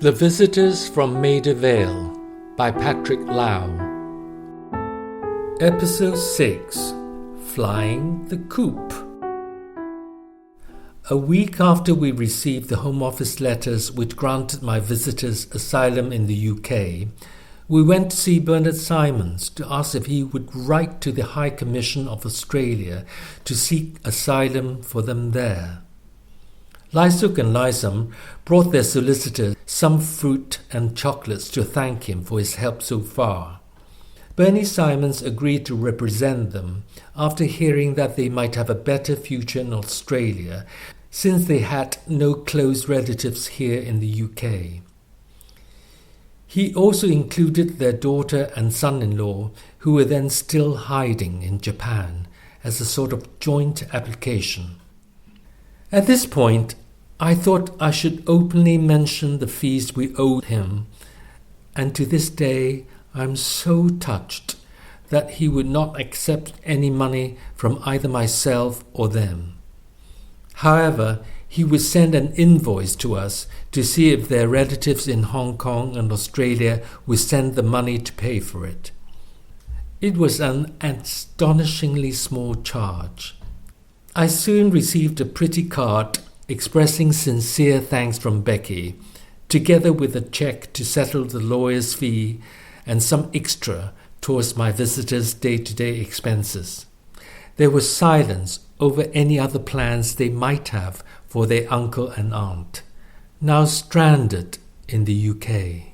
The Visitors from Maida, Vale by Patrick Lau. Episode 6. Flying the Coop. A week after we received the Home Office letters which granted my visitors asylum in the UK, we went to see Bernard Simons to ask if he would write to the High Commission of Australia to seek asylum for them there. Lysuk and Lysam brought their solicitors some fruit and chocolates to thank him for his help so far. Bernie Simons agreed to represent them after hearing that they might have a better future in Australia since they had no close relatives here in the UK. He also included their daughter and son-in-law, who were then still hiding in Japan, as a sort of joint application. At this point, I thought I should openly mention the fees we owed him, and to this day I'm so touched that he would not accept any money from either myself or them. However, he would send an invoice to us to see if their relatives in Hong Kong and Australia would send the money to pay for it. It was an astonishingly small charge. I soon received a pretty card expressing sincere thanks from Becky, together with a cheque to settle the lawyer's fee and some extra towards my visitors' day-to-day expenses. There was silence over any other plans they might have for their uncle and aunt, now stranded in the UK.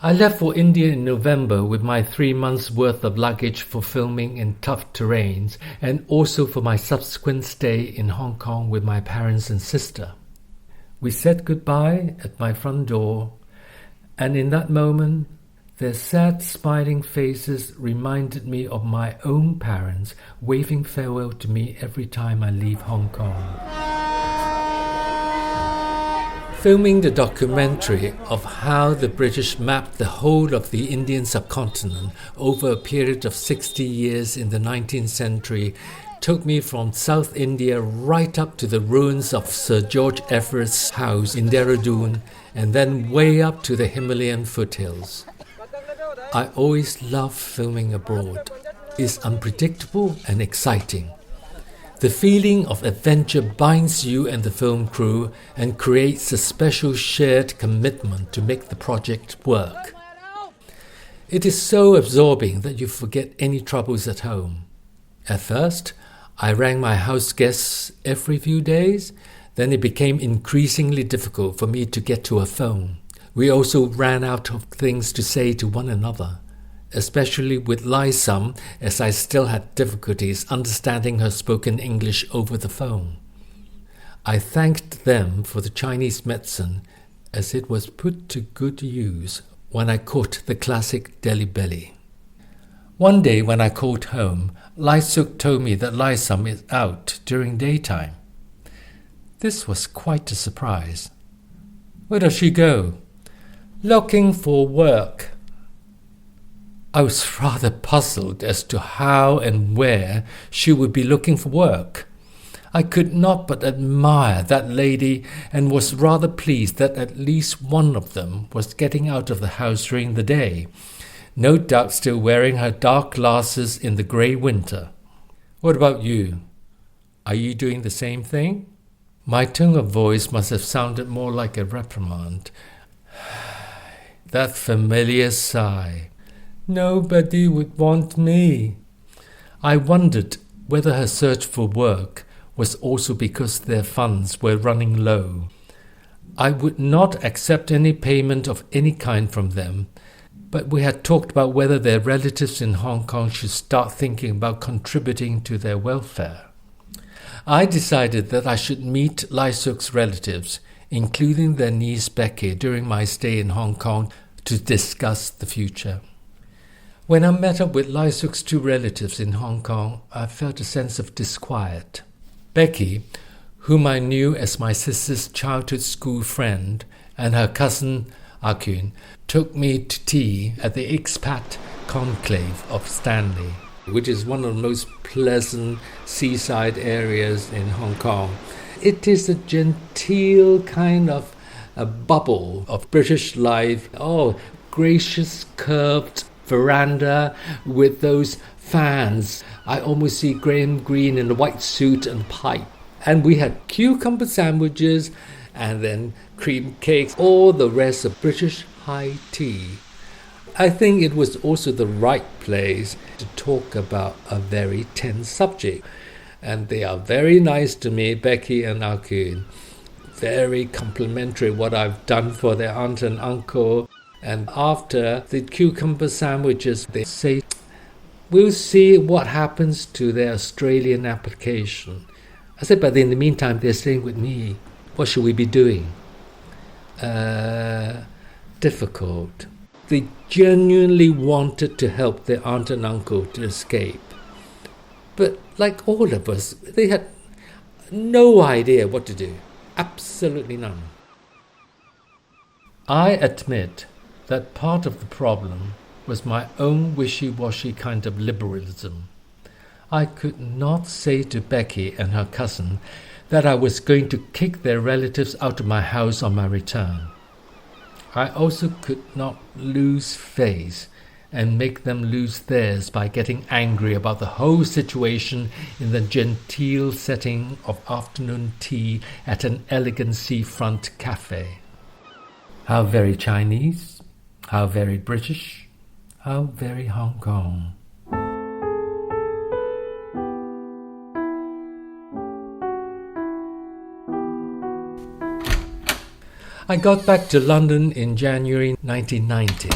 I left for India in November with my 3 months' worth of luggage for filming in tough terrains and also for my subsequent stay in Hong Kong with my parents and sister. We said goodbye at my front door, and in that moment, their sad smiling faces reminded me of my own parents waving farewell to me every time I leave Hong Kong. Filming the documentary of how the British mapped the whole of the Indian subcontinent over a period of 60 years in the 19th century took me from South India right up to the ruins of Sir George Everest's house in Dehradun and then way up to the Himalayan foothills. I always love filming abroad. It's unpredictable and exciting. The feeling of adventure binds you and the film crew and creates a special shared commitment to make the project work. It is so absorbing that you forget any troubles at home. At first, I rang my house guests every few days, then it became increasingly difficult for me to get to a phone. We also ran out of things to say to one another, especially with Lysam, as I still had difficulties understanding her spoken English over the phone. I thanked them for the Chinese medicine, as it was put to good use when I caught the classic Delhi belly. One day when I called home, Lysuk told me that Lysam is out during daytime. This was quite a surprise. Where does she go? Looking for work. I was rather puzzled as to how and where she would be looking for work. I could not but admire that lady and was rather pleased that at least one of them was getting out of the house during the day, no doubt still wearing her dark glasses in the grey winter. What about you? Are you doing the same thing? My tone of voice must have sounded more like a reprimand. That familiar sigh. Nobody would want me. I wondered whether her search for work was also because their funds were running low. I would not accept any payment of any kind from them, but we had talked about whether their relatives in Hong Kong should start thinking about contributing to their welfare. I decided that I should meet Lysuk's relatives, including their niece Becky, during my stay in Hong Kong to discuss the future. When I met up with Lysuk's two relatives in Hong Kong, I felt a sense of disquiet. Becky, whom I knew as my sister's childhood school friend, and her cousin Akun, took me to tea at the expat conclave of Stanley, which is one of the most pleasant seaside areas in Hong Kong. It is a genteel kind of a bubble of British life. Oh, gracious curved veranda with those fans. I almost see Graham Greene in a white suit and pipe. And we had cucumber sandwiches and then cream cakes, all the rest of British high tea. I think it was also the right place to talk about a very tense subject. And they are very nice to me, Becky and Akun. Very complimentary what I've done for their aunt and uncle. And after the cucumber sandwiches, they say, we'll see what happens to their Australian application. I said, but in the meantime, they're staying with me. What should we be doing? Difficult. They genuinely wanted to help their aunt and uncle to escape. But like all of us, they had no idea what to do. Absolutely none. I admit that part of the problem was my own wishy-washy kind of liberalism. I could not say to Becky and her cousin that I was going to kick their relatives out of my house on my return. I also could not lose face and make them lose theirs by getting angry about the whole situation in the genteel setting of afternoon tea at an elegant seafront cafe. How very Chinese, how very British, how very Hong Kong. I got back to London in January 1990.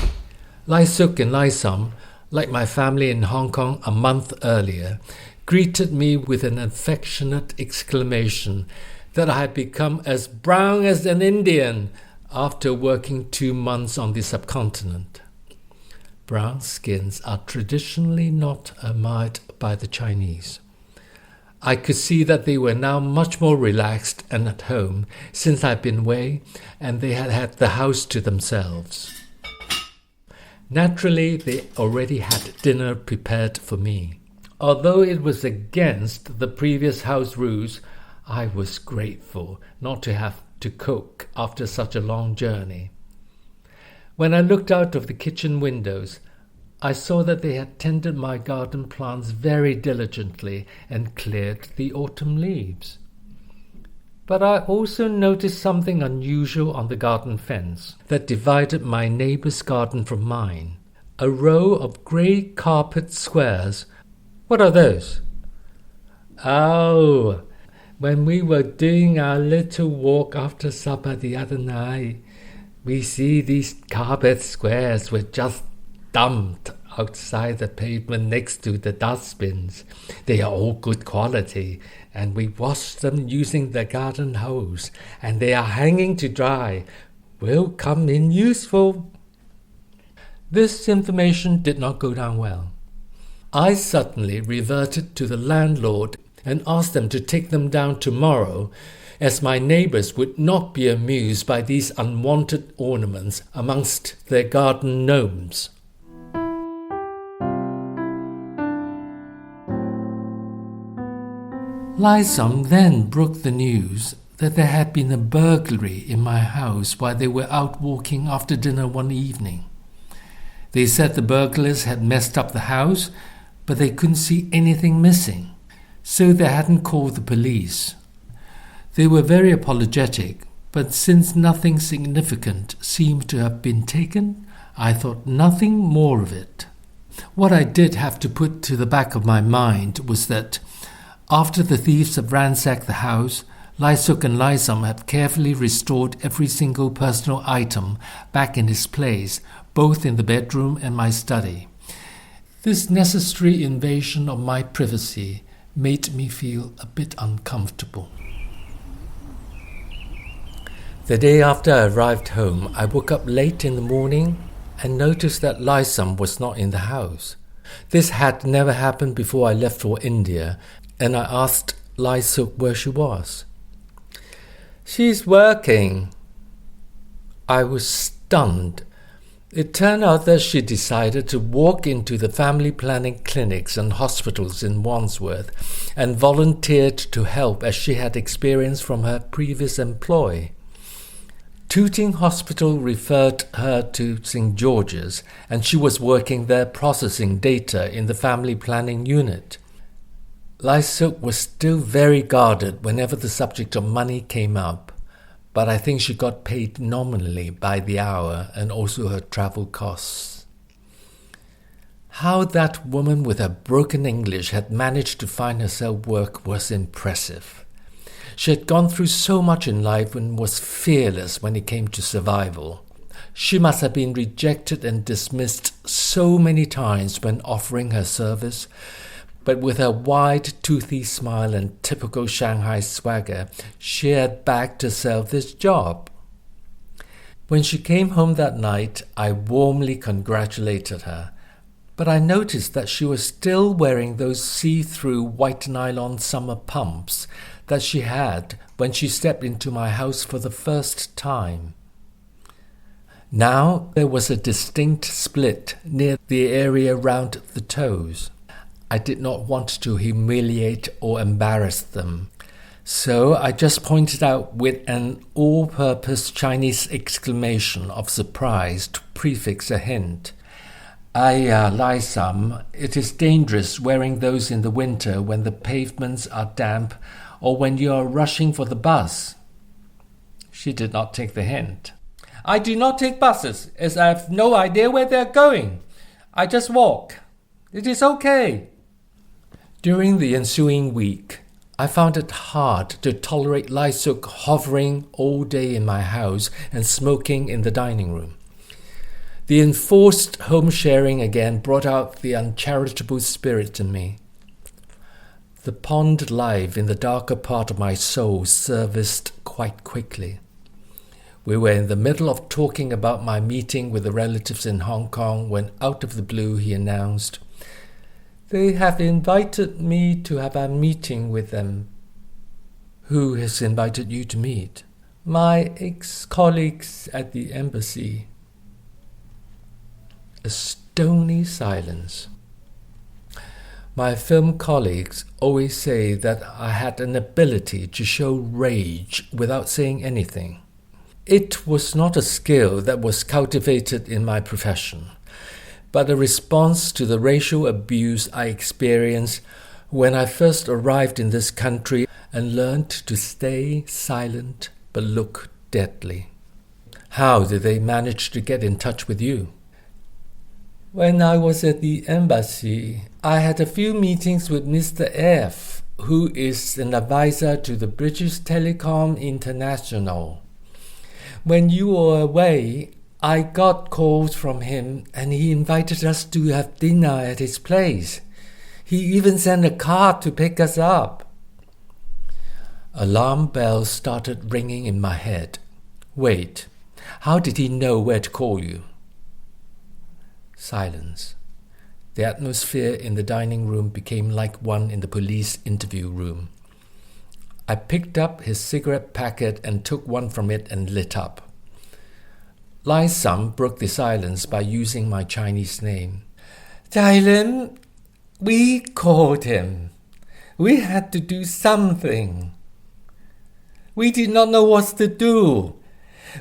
Lai Suk and Lai Sam, like my family in Hong Kong a month earlier, greeted me with an affectionate exclamation that I had become as brown as an Indian after working 2 months on the subcontinent. Brown skins are traditionally not admired by the Chinese. I could see that they were now much more relaxed and at home since I'd been away and they had had the house to themselves. Naturally, they already had dinner prepared for me. Although it was against the previous house rules, I was grateful not to have to cook after such a long journey. When I looked out of the kitchen windows, I saw that they had tended my garden plants very diligently and cleared the autumn leaves. But I also noticed something unusual on the garden fence that divided my neighbour's garden from mine. A row of grey carpet squares. What are those? Oh, when we were doing our little walk after supper the other night, we see these carpet squares were just dumped outside the pavement next to the dustbins. They are all good quality, and we washed them using the garden hose, and they are hanging to dry. Will come in useful. This information did not go down well. I suddenly reverted to the landlord and asked them to take them down tomorrow, as my neighbours would not be amused by these unwanted ornaments amongst their garden gnomes. Lai Sam then broke the news that there had been a burglary in my house while they were out walking after dinner one evening. They said the burglars had messed up the house, but they couldn't see anything missing, so they hadn't called the police. They were very apologetic, but since nothing significant seemed to have been taken, I thought nothing more of it. What I did have to put to the back of my mind was that after the thieves had ransacked the house, Lai Suk and Lai Sam had carefully restored every single personal item back in its place, both in the bedroom and my study. This necessary invasion of my privacy made me feel a bit uncomfortable. The day after I arrived home, I woke up late in the morning and noticed that Lai Sam was not in the house. This had never happened before I left for India, and I asked Lai Suk where she was. She's working. I was stunned. It turned out that she decided to walk into the family planning clinics and hospitals in Wandsworth and volunteered to help as she had experience from her previous employ. Tooting Hospital referred her to St. George's, and she was working there processing data in the family planning unit. Lai Suk was still very guarded whenever the subject of money came up, but I think she got paid nominally by the hour and also her travel costs. How that woman with her broken English had managed to find herself work was impressive. She had gone through so much in life and was fearless when it came to survival. She must have been rejected and dismissed so many times when offering her service, but with her wide, toothy smile and typical Shanghai swagger, she had bagged herself this job. When she came home that night, I warmly congratulated her, but I noticed that she was still wearing those see-through white nylon summer pumps that she had when she stepped into my house for the first time. Now there was a distinct split near the area round the toes. I did not want to humiliate or embarrass them, so I just pointed out with an all-purpose Chinese exclamation of surprise to prefix a hint. Lai Sam, it is dangerous wearing those in the winter when the pavements are damp or when you are rushing for the bus. She did not take the hint. I do not take buses, as I have no idea where they are going. I just walk. It is okay. During the ensuing week, I found it hard to tolerate Lai Suk hovering all day in my house and smoking in the dining room. The enforced home sharing again brought out the uncharitable spirit in me. The pond life in the darker part of my soul surfaced quite quickly. We were in the middle of talking about my meeting with the relatives in Hong Kong when out of the blue he announced, "They have invited me to have a meeting with them." "Who has invited you to meet?" "My ex-colleagues at the embassy." A stony silence. My film colleagues always say that I had an ability to show rage without saying anything. It was not a skill that was cultivated in my profession, but a response to the racial abuse I experienced when I first arrived in this country and learned to stay silent but look deadly. How did they manage to get in touch with you? When I was at the embassy, I had a few meetings with Mr. F, who is an advisor to the British Telecom International. When you were away, I got calls from him and he invited us to have dinner at his place. He even sent a car to pick us up. Alarm bells started ringing in my head. Wait, how did he know where to call you? Silence. The atmosphere in the dining room became like one in the police interview room. I picked up his cigarette packet and took one from it and lit up. Lai Sam broke the silence by using my Chinese name. "Jain, we called him. We had to do something. We did not know what to do.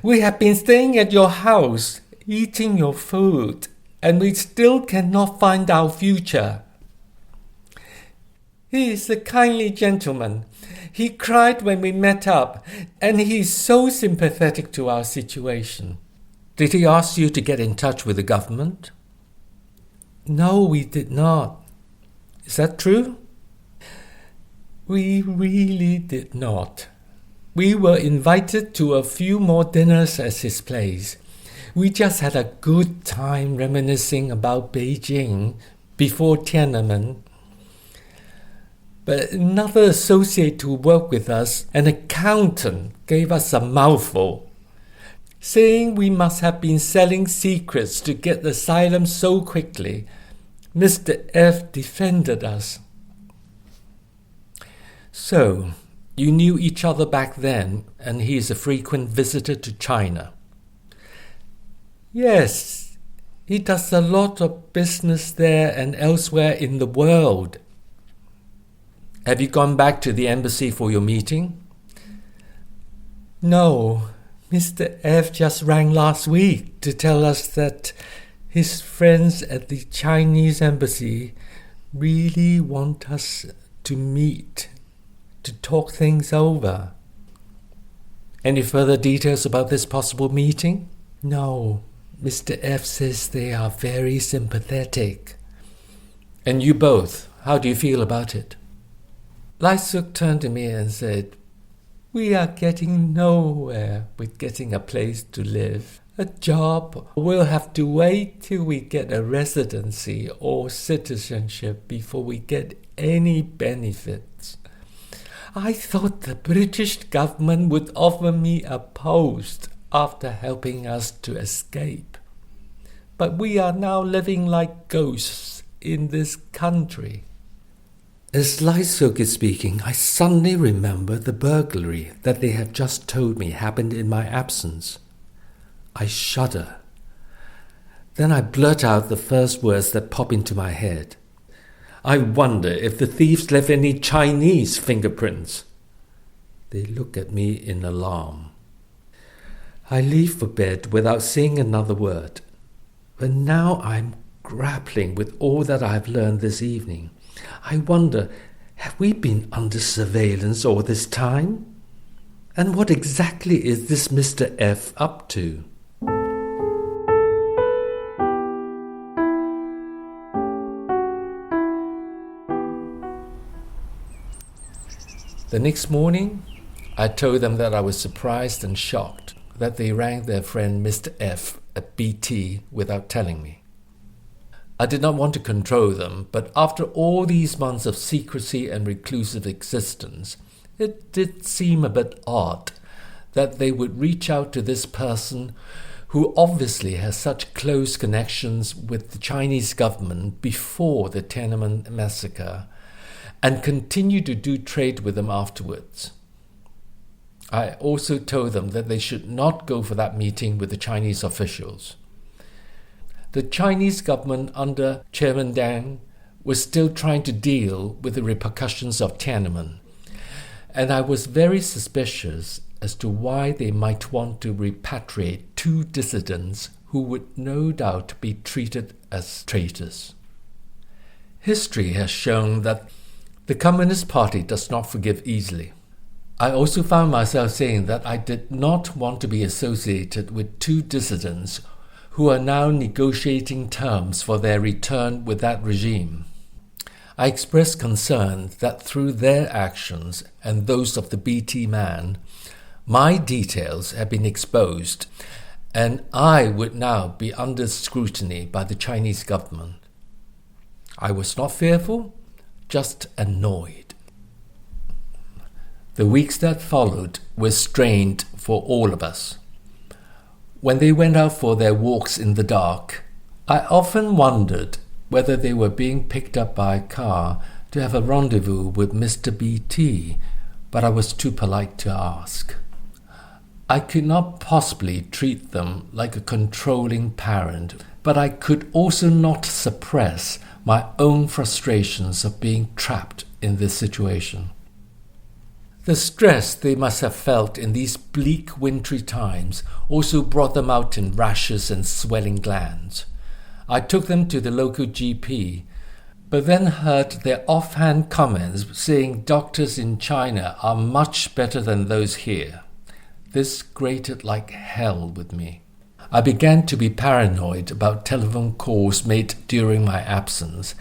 We have been staying at your house, eating your food, and we still cannot find our future. He is a kindly gentleman. He cried when we met up, and he is so sympathetic to our situation." "Did he ask you to get in touch with the government?" "No, we did not." "Is that true?" "We really did not. We were invited to a few more dinners at his place. We just had a good time reminiscing about Beijing before Tiananmen. But another associate who worked with us, an accountant, gave us a mouthful, saying we must have been selling secrets to get asylum so quickly. Mr. F defended us." "So, you knew each other back then, and he is a frequent visitor to China?" "Yes, he does a lot of business there and elsewhere in the world." "Have you gone back to the embassy for your meeting?" "No, Mr. F just rang last week to tell us that his friends at the Chinese embassy really want us to meet, to talk things over. Any further details about this possible meeting? No. Mr. F says they are very sympathetic. And you both, how do you feel about it? Lai Suk turned to me and said, "We are getting nowhere with getting a place to live. A job, we'll have to wait till we get a residency or citizenship before we get any benefits. I thought the British government would offer me a post after helping us to escape. But we are now living like ghosts in this country." As Lai Suk is speaking, I suddenly remember the burglary that they have just told me happened in my absence. I shudder. Then I blurt out the first words that pop into my head. I wonder if the thieves left any Chinese fingerprints. They look at me in alarm. I leave for bed without saying another word. But now I'm grappling with all that I have learned this evening. I wonder, have we been under surveillance all this time? And what exactly is this Mr. F up to? The next morning, I told them that I was surprised and shocked that they rang their friend Mr. F at BT without telling me. I did not want to control them, but after all these months of secrecy and reclusive existence, it did seem a bit odd that they would reach out to this person who obviously has such close connections with the Chinese government before the Tiananmen massacre and continue to do trade with them afterwards. I also told them that they should not go for that meeting with the Chinese officials. The Chinese government under Chairman Deng was still trying to deal with the repercussions of Tiananmen, and I was very suspicious as to why they might want to repatriate 2 dissidents who would no doubt be treated as traitors. History has shown that the Communist Party does not forgive easily. I also found myself saying that I did not want to be associated with 2 dissidents who are now negotiating terms for their return with that regime. I expressed concern that through their actions and those of the BT man, my details have been exposed, and I would now be under scrutiny by the Chinese government. I was not fearful, just annoyed. The weeks that followed were strained for all of us. When they went out for their walks in the dark, I often wondered whether they were being picked up by a car to have a rendezvous with Mr. BT, but I was too polite to ask. I could not possibly treat them like a controlling parent, but I could also not suppress my own frustrations of being trapped in this situation. The stress they must have felt in these bleak wintry times also brought them out in rashes and swelling glands. I took them to the local GP, but then heard their offhand comments saying doctors in China are much better than those here. This grated like hell with me. I began to be paranoid about telephone calls made during my absence,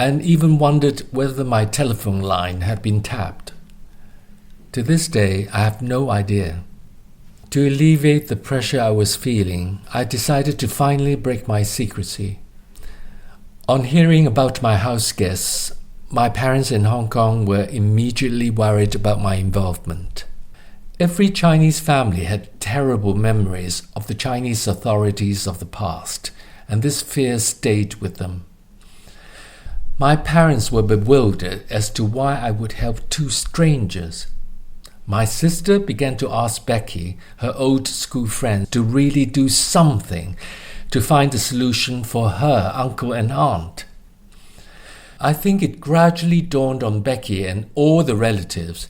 and even wondered whether my telephone line had been tapped. To this day, I have no idea. To alleviate the pressure I was feeling, I decided to finally break my secrecy. On hearing about my house guests, my parents in Hong Kong were immediately worried about my involvement. Every Chinese family had terrible memories of the Chinese authorities of the past, and this fear stayed with them. My parents were bewildered as to why I would help 2 strangers. My sister began to ask Becky, her old school friend, to really do something to find a solution for her uncle and aunt. I think it gradually dawned on Becky and all the relatives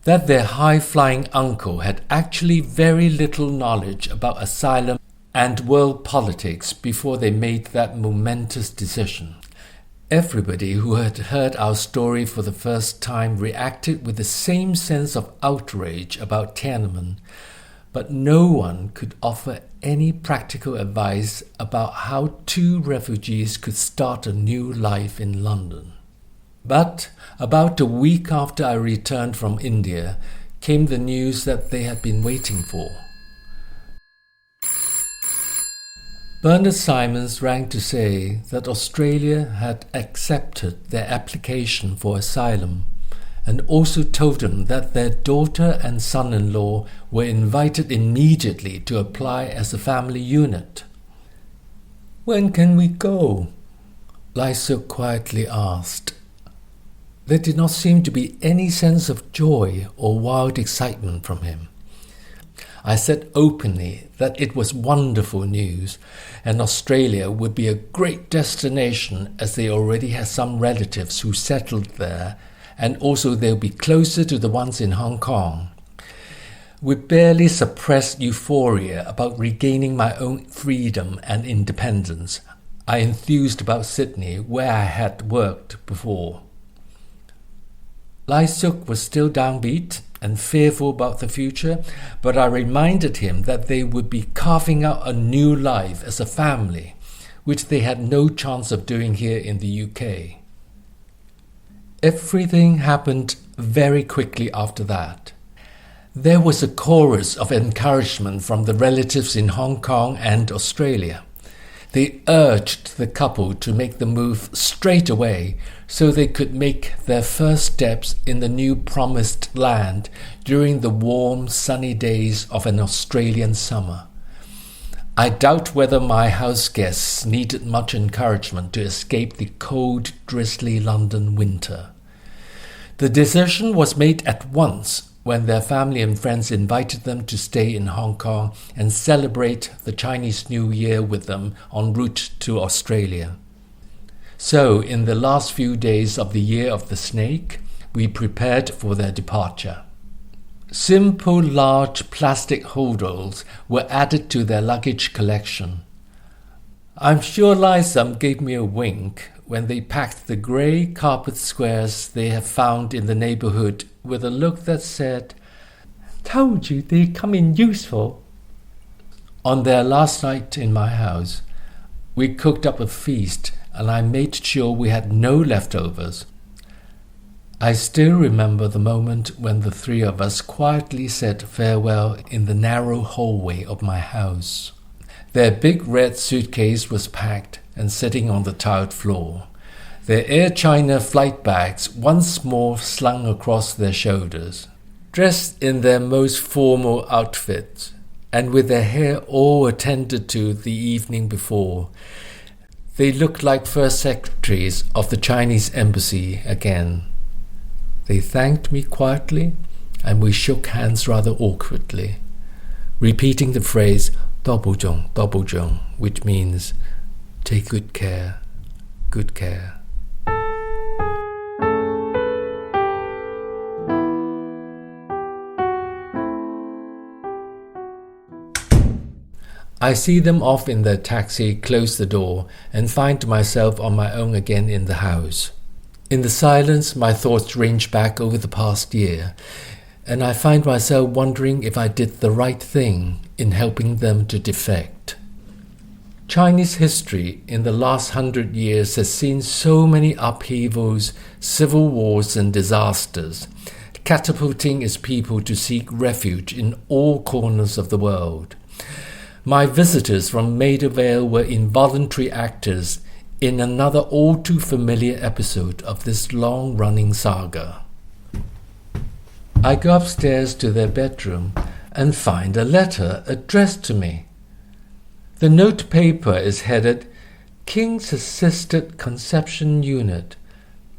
that their high-flying uncle had actually very little knowledge about asylum and world politics before they made that momentous decision. Everybody who had heard our story for the first time reacted with the same sense of outrage about Tiananmen, but no one could offer any practical advice about how two refugees could start a new life in London. But about a week after I returned from India came the news that they had been waiting for. Bernard Simons rang to say that Australia had accepted their application for asylum and also told them that their daughter and son-in-law were invited immediately to apply as a family unit. "When can we go?" Lysuk quietly asked. There did not seem to be any sense of joy or wild excitement from him. I said openly that it was wonderful news, and Australia would be a great destination as they already had some relatives who settled there, and also they'll be closer to the ones in Hong Kong. With barely suppressed euphoria about regaining my own freedom and independence, I enthused about Sydney, where I had worked before. Lysuk was still downbeat and fearful about the future, but I reminded him that they would be carving out a new life as a family, which they had no chance of doing here in the UK. Everything happened very quickly after that. There was a chorus of encouragement from the relatives in Hong Kong and Australia. They urged the couple to make the move straight away so they could make their first steps in the new promised land during the warm, sunny days of an Australian summer. I doubt whether my house guests needed much encouragement to escape the cold, drizzly London winter. The decision was made at once when their family and friends invited them to stay in Hong Kong and celebrate the Chinese New Year with them en route to Australia. So, in the last few days of the Year of the Snake, we prepared for their departure. Simple large plastic holdalls were added to their luggage collection. I'm sure Lysam gave me a wink when they packed the grey carpet squares they have found in the neighbourhood with a look that said, "Told you they'd come in useful." On their last night in my house, we cooked up a feast and I made sure we had no leftovers. I still remember the moment when the three of us quietly said farewell in the narrow hallway of my house. Their big red suitcase was packed and sitting on the tiled floor, their Air China flight bags once more slung across their shoulders. Dressed in their most formal outfits, and with their hair all attended to the evening before, they looked like first secretaries of the Chinese embassy again. They thanked me quietly, and we shook hands rather awkwardly, repeating the phrase "double zhong," which means take good care, good care. I see them off in their taxi, close the door, and find myself on my own again in the house. In the silence, my thoughts range back over the past year, and I find myself wondering if I did the right thing in helping them to defect. Chinese history in the last 100 years has seen so many upheavals, civil wars and disasters, catapulting its people to seek refuge in all corners of the world. My visitors from Maida Vale were involuntary actors in another all too familiar episode of this long-running saga. I go upstairs to their bedroom and find a letter addressed to me. The note paper is headed King's Assisted Conception Unit,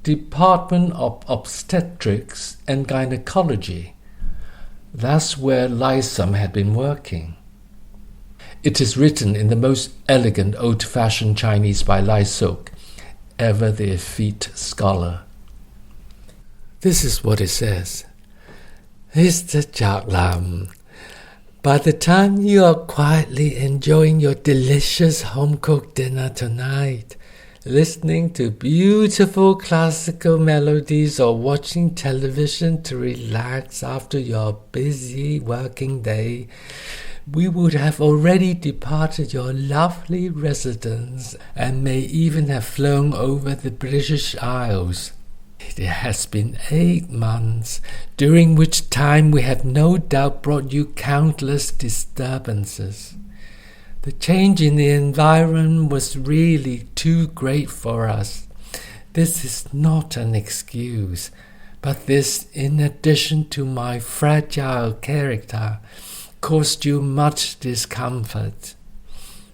Department of Obstetrics and Gynecology. That's where Lysam had been working. It is written in the most elegant old-fashioned Chinese by Lysuk, ever the effete scholar. This is what it says. Mr. Jack Lam, by the time you are quietly enjoying your delicious home-cooked dinner tonight, listening to beautiful classical melodies or watching television to relax after your busy working day, we would have already departed your lovely residence and may even have flown over the British Isles. It has been 8 months, during which time we have no doubt brought you countless disturbances. The change in the environment was really too great for us. This is not an excuse, but this, in addition to my fragile character, caused you much discomfort.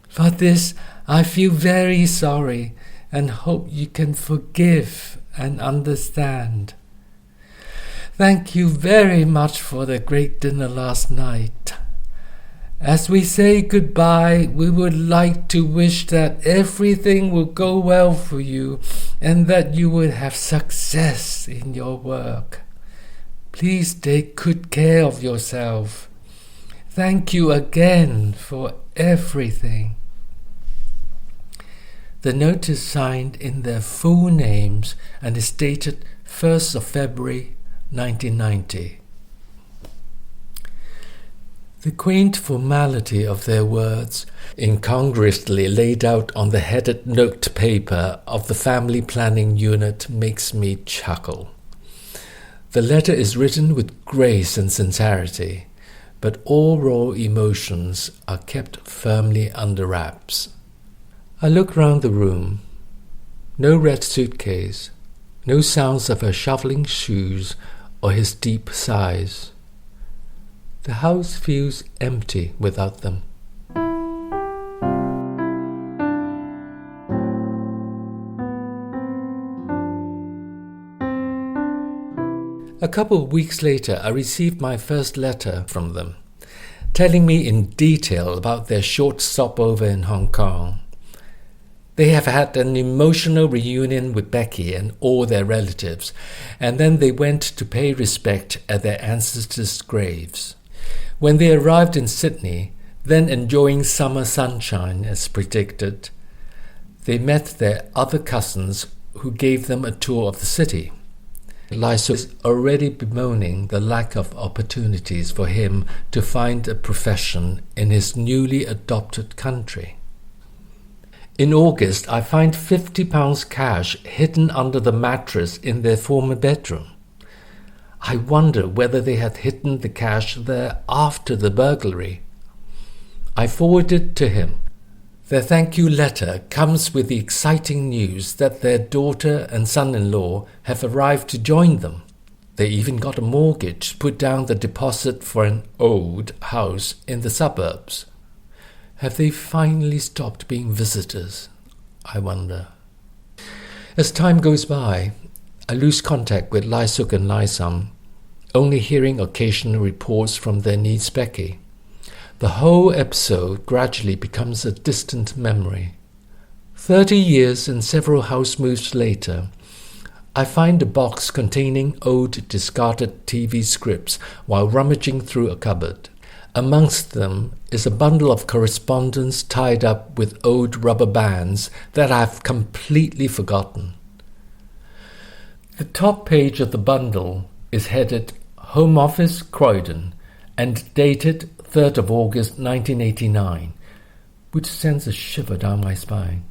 For this, I feel very sorry and hope you can forgive and understand. Thank you very much for the great dinner last night. As we say goodbye, we would like to wish that everything will go well for you and that you will have success in your work. Please take good care of yourself. Thank you again for everything. The note is signed in their full names and is dated 1st of February 1990. The quaint formality of their words, incongruously laid out on the headed note paper of the family planning unit, makes me chuckle. The letter is written with grace and sincerity, but all raw emotions are kept firmly under wraps. I look round the room. No red suitcase, no sounds of her shuffling shoes or his deep sighs. The house feels empty without them. A couple of weeks later, I received my first letter from them, telling me in detail about their short stopover in Hong Kong. They have had an emotional reunion with Becky and all their relatives, and then they went to pay respect at their ancestors' graves. When they arrived in Sydney, then enjoying summer sunshine as predicted, they met their other cousins who gave them a tour of the city. Lysuk is already bemoaning the lack of opportunities for him to find a profession in his newly adopted country. In August, I find £50 cash hidden under the mattress in their former bedroom. I wonder whether they had hidden the cash there after the burglary. I forwarded to him. Their thank you letter comes with the exciting news that their daughter and son-in-law have arrived to join them. They even got a mortgage to put down the deposit for an old house in the suburbs. Have they finally stopped being visitors? I wonder. As time goes by, I lose contact with Lysuk and Lysam, only hearing occasional reports from their niece Becky. The whole episode gradually becomes a distant memory. 30 years and several house moves later, I find a box containing old discarded TV scripts while rummaging through a cupboard. Amongst them is a bundle of correspondence tied up with old rubber bands that I've completely forgotten. The top page of the bundle is headed Home Office, Croydon, and dated 3rd of August 1989, which sends a shiver down my spine.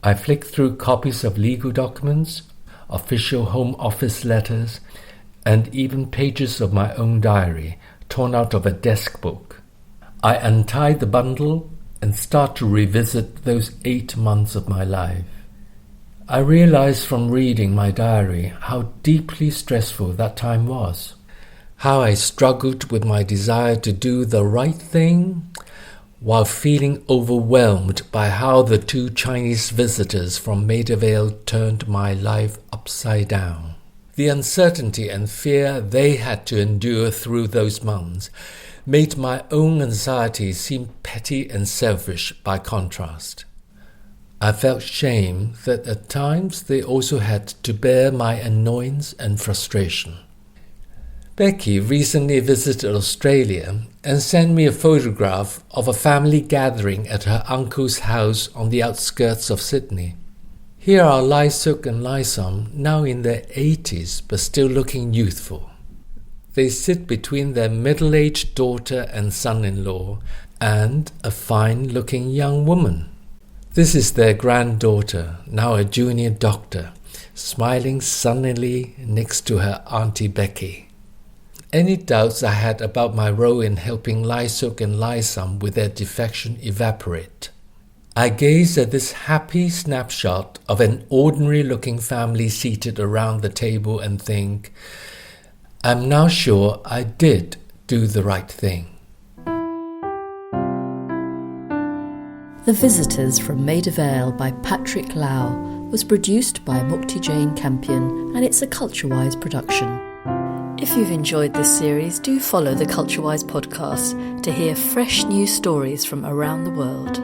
I flick through copies of legal documents, official Home Office letters, and even pages of my own diary, torn out of a desk book. I untie the bundle and start to revisit those 8 months of my life. I realize from reading my diary how deeply stressful that time was, how I struggled with my desire to do the right thing while feeling overwhelmed by how the 2 Chinese visitors from Maida Vale turned my life upside down. The uncertainty and fear they had to endure through those months made my own anxiety seem petty and selfish by contrast. I felt shame that at times they also had to bear my annoyance and frustration. Becky recently visited Australia and sent me a photograph of a family gathering at her uncle's house on the outskirts of Sydney. Here are Lai Suk and Lai Som, now in their 80s but still looking youthful. They sit between their middle-aged daughter and son-in-law and a fine-looking young woman. This is their granddaughter, now a junior doctor, smiling sunnily next to her Auntie Becky. Any doubts I had about my role in helping Lai Suk and Lai Som with their defection evaporate. I gaze at this happy snapshot of an ordinary-looking family seated around the table and think, I'm now sure I did do the right thing. The Visitors from Maida, Vale by Patrick Lau was produced by Mukti Jain Campion, and it's a Culturewise production. If you've enjoyed this series, do follow the Culturewise podcast to hear fresh new stories from around the world.